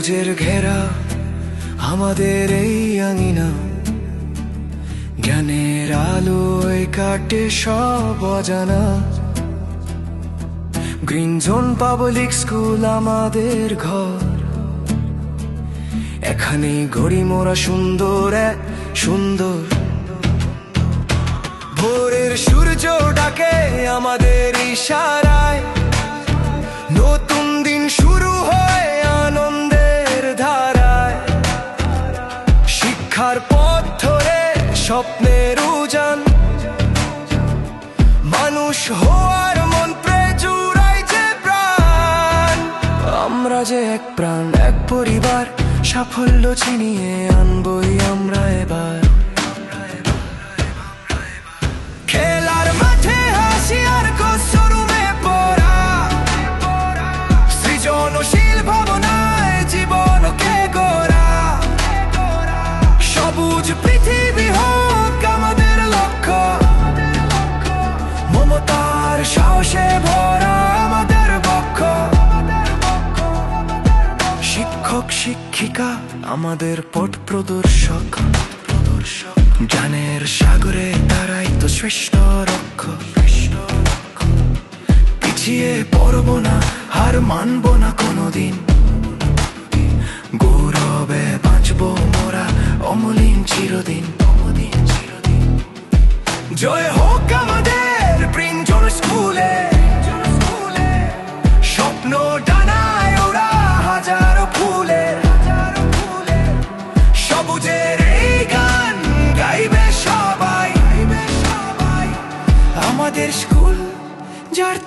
সবুজের ঘেরা আমাদের এই আঙিনা, জ্ঞানের আলোয় কাটে সব অজানা। গ্রিন জোন পাবলিক স্কুল আমাদের ঘর, এখানে গড়ি মোরা সুন্দর এক সুন্দর। ভোরের সূর্য ডাকে আমাদের ইশারায়, নতুন দিন শুরু হয় আনন্দের ধারায়। শিক্ষার পথ ধরে স্বপ্নের উজান, মানুষ হওয়ার মন্ত্রে জুড়াই যে প্রাণ। আমরা যে এক প্রাণ, এক পরিবার, সাফল্য ছিনিয়ে আনবই আমরা এবার। খেলার মাঠে হাসি আর শোরুমে পড়া, সৃজনশীল ভাবনায় জীবনকে গড়া। সবুজ পৃথিবী হোক আমাদের লক্ষ্য, মমতার সাহসে ভরা আমাদের বক্ষ। শিক্ষক শিক্ষিকা আমাদের পথ প্রদর্শক, জ্ঞানের সাগরে তারাই তো শ্রেষ্ঠ রক্ষক। পিছিয়ে পড়ব না, হার মানব না কোনোদিন, গৌরবে বাঁচব মোরা অমলিন চিরদিন। জয় হোক আমাদের গ্রিন জোন স্কুলে, স্বপ্ন ডানায় ওরা হাজারো ফুলে। সবুজের এই গান গাইবে সবাই, আমাদের স্কুল যার